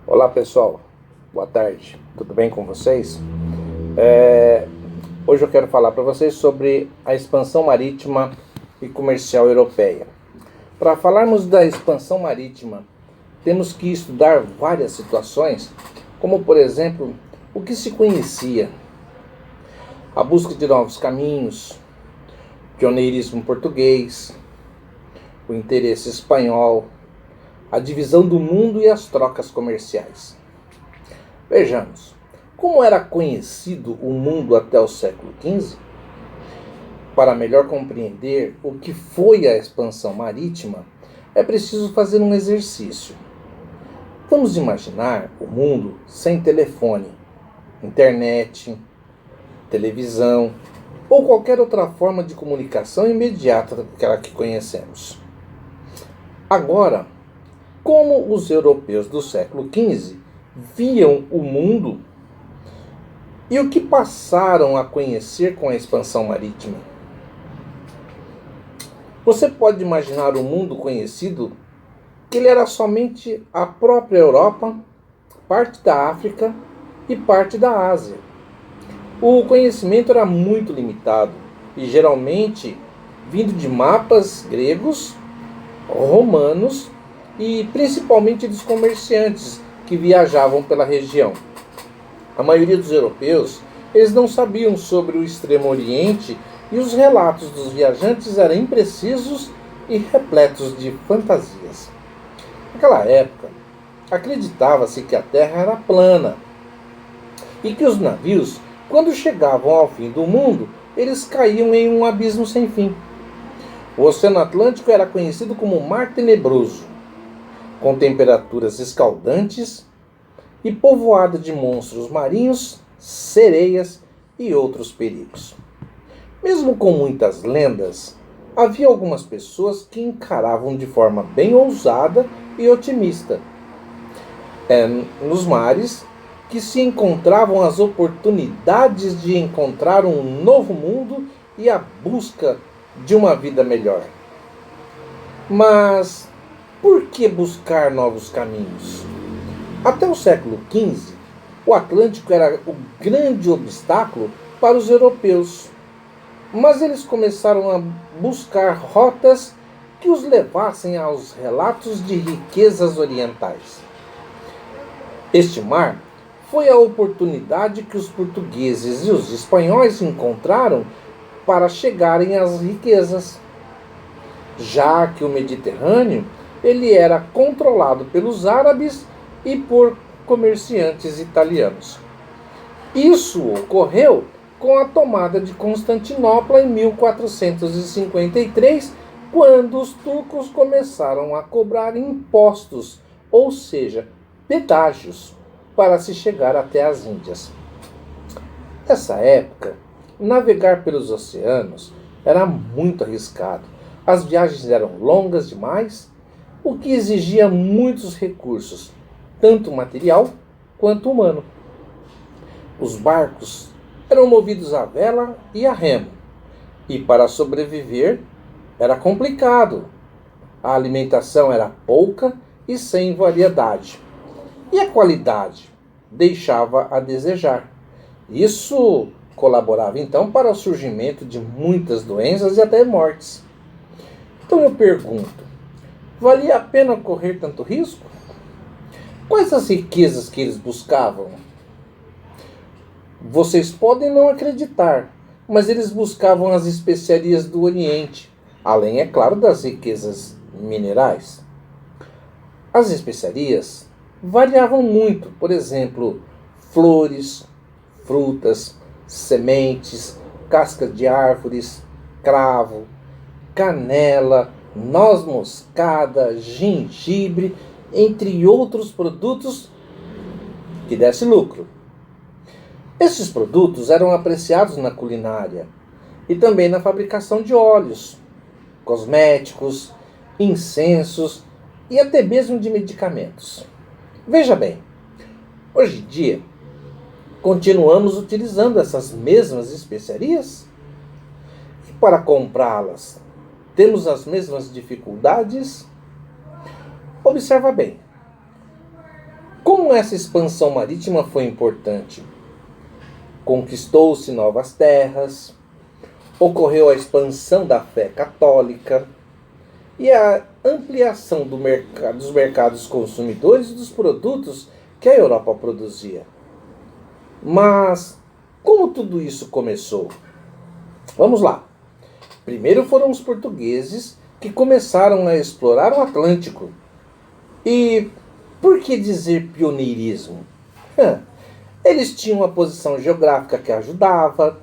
Olá pessoal, boa tarde, tudo bem com vocês? Hoje eu quero falar para vocês sobre a expansão marítima e comercial europeia. Para falarmos da expansão marítima, temos que estudar várias situações, como por exemplo, o que se conhecia, a busca de novos caminhos, o pioneirismo português, o interesse espanhol, a divisão do mundo e as trocas comerciais. Vejamos, como era conhecido o mundo até o século XV? Para melhor compreender o que foi a expansão marítima, é preciso fazer um exercício. Vamos imaginar o mundo sem telefone, internet, televisão ou qualquer outra forma de comunicação imediata daquela que conhecemos. Agora, como os europeus do século XV viam o mundo e o que passaram a conhecer com a expansão marítima? Você pode imaginar o mundo conhecido que ele era somente a própria Europa, parte da África e parte da Ásia. O conhecimento era muito limitado e geralmente vindo de mapas gregos, romanos e principalmente dos comerciantes que viajavam pela região. A maioria dos europeus, eles não sabiam sobre o Extremo Oriente e os relatos dos viajantes eram imprecisos e repletos de fantasias. Naquela época, acreditava-se que a Terra era plana e que os navios, quando chegavam ao fim do mundo, eles caíam em um abismo sem fim. O Oceano Atlântico era conhecido como Mar Tenebroso, com temperaturas escaldantes e povoado de monstros marinhos, sereias e outros perigos. Mesmo com muitas lendas, havia algumas pessoas que encaravam de forma bem ousada e otimista. Nos mares que se encontravam as oportunidades de encontrar um novo mundo e a busca de uma vida melhor. Mas por que buscar novos caminhos? Até o século XV, o Atlântico era o grande obstáculo para os europeus, mas eles começaram a buscar rotas que os levassem aos relatos de riquezas orientais. Este mar foi a oportunidade que os portugueses e os espanhóis encontraram para chegarem às riquezas, já que o Mediterrâneo ele era controlado pelos árabes e por comerciantes italianos. Isso ocorreu com a tomada de Constantinopla em 1453, quando os turcos começaram a cobrar impostos, ou seja, pedágios, para se chegar até as Índias. Nessa época, navegar pelos oceanos era muito arriscado. As viagens eram longas demais, o que exigia muitos recursos, tanto material quanto humano. Os barcos eram movidos a vela e a remo, e para sobreviver era complicado. A alimentação era pouca e sem variedade, e a qualidade deixava a desejar. Isso colaborava então para o surgimento de muitas doenças e até mortes. Então eu pergunto, valia a pena correr tanto risco? Quais as riquezas que eles buscavam? Vocês podem não acreditar, mas eles buscavam as especiarias do Oriente, além, é claro, das riquezas minerais. As especiarias variavam muito, por exemplo, flores, frutas, sementes, cascas de árvores, cravo, canela, noz moscada, gengibre, entre outros produtos que desse lucro. Esses produtos eram apreciados na culinária e também na fabricação de óleos, cosméticos, incensos e até mesmo de medicamentos. Veja bem, hoje em dia, continuamos utilizando essas mesmas especiarias? E para comprá-las, temos as mesmas dificuldades? Observa bem. Como essa expansão marítima foi importante? Conquistou-se novas terras, ocorreu a expansão da fé católica e a ampliação dos mercados consumidores dos produtos que a Europa produzia. Mas como tudo isso começou? Vamos lá. Primeiro foram os portugueses que começaram a explorar o Atlântico. E por que dizer pioneirismo? Eles tinham a posição geográfica que ajudava,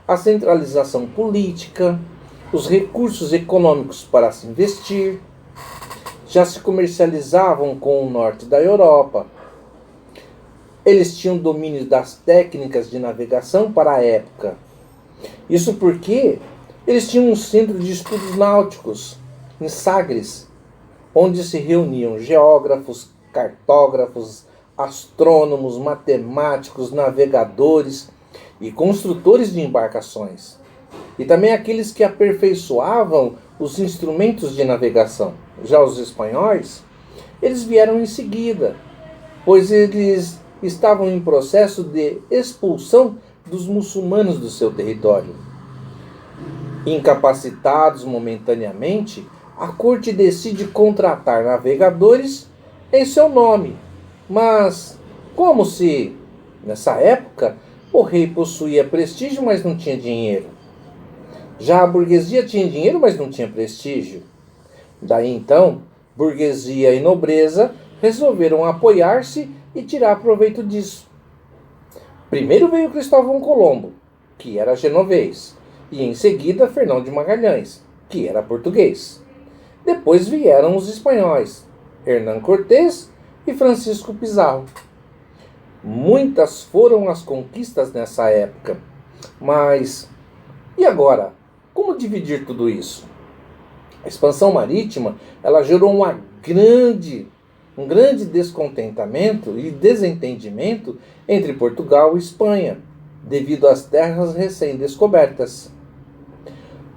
a centralização política, os recursos econômicos para se investir, já se comercializavam com o norte da Europa. Eles tinham domínio das técnicas de navegação para a época. Isso porque eles tinham um centro de estudos náuticos, em Sagres, onde se reuniam geógrafos, cartógrafos, astrônomos, matemáticos, navegadores e construtores de embarcações. E também aqueles que aperfeiçoavam os instrumentos de navegação. Já os espanhóis, eles vieram em seguida, pois eles estavam em processo de expulsão dos muçulmanos do seu território. Incapacitados momentaneamente, a corte decide contratar navegadores em seu nome. Mas, como se, nessa época, o rei possuía prestígio, mas não tinha dinheiro. Já a burguesia tinha dinheiro, mas não tinha prestígio. Daí então, burguesia e nobreza resolveram apoiar-se e tirar proveito disso. Primeiro veio Cristóvão Colombo, que era genovês, e em seguida Fernão de Magalhães, que era português. Depois vieram os espanhóis, Hernán Cortés e Francisco Pizarro. Muitas foram as conquistas nessa época. Mas, e agora? Como dividir tudo isso? A expansão marítima, ela gerou um grande descontentamento e desentendimento entre Portugal e Espanha, devido às terras recém-descobertas.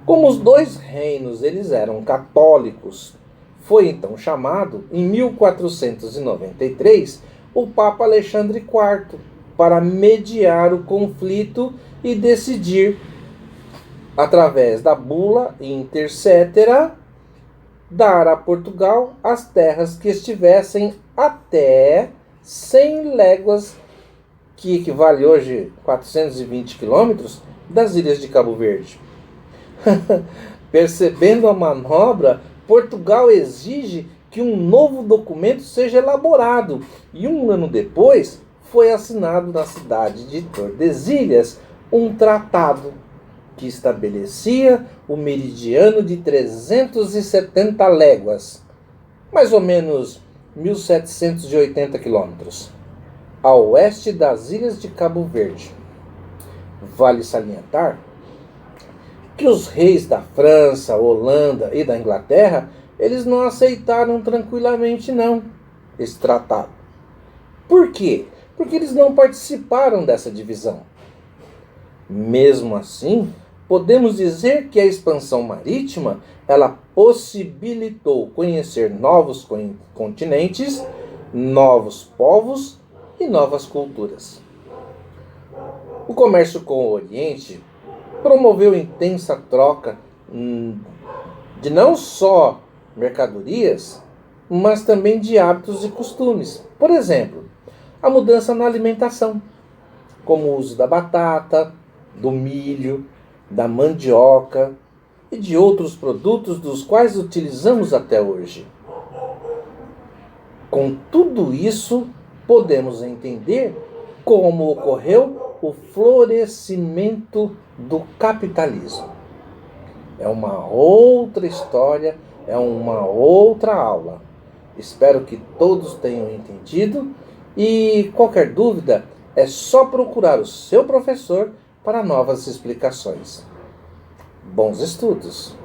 Como os dois reinos eles eram católicos, foi então chamado, em 1493, o Papa Alexandre IV para mediar o conflito e decidir, através da bula Intercetera, dar a Portugal as terras que estivessem até 100 léguas, que equivale hoje a 420 quilômetros, das ilhas de Cabo Verde. Percebendo a manobra, Portugal exige que um novo documento seja elaborado, e um ano depois foi assinado na cidade de Tordesilhas um tratado que estabelecia o meridiano de 370 léguas, mais ou menos 1.780 quilômetros, a oeste das ilhas de Cabo Verde. Vale salientar que os reis da França, Holanda e da Inglaterra, eles não aceitaram tranquilamente não esse tratado. Por quê? Porque eles não participaram dessa divisão. Mesmo assim, podemos dizer que a expansão marítima, ela possibilitou conhecer novos continentes, novos povos e novas culturas. O comércio com o Oriente promoveu intensa troca de não só mercadorias, mas também de hábitos e costumes. Por exemplo, a mudança na alimentação, como o uso da batata, do milho, da mandioca e de outros produtos dos quais utilizamos até hoje. Com tudo isso, podemos entender como ocorreu o florescimento do capitalismo. É uma outra história, é uma outra aula. Espero que todos tenham entendido e qualquer dúvida é só procurar o seu professor para novas explicações. Bons estudos!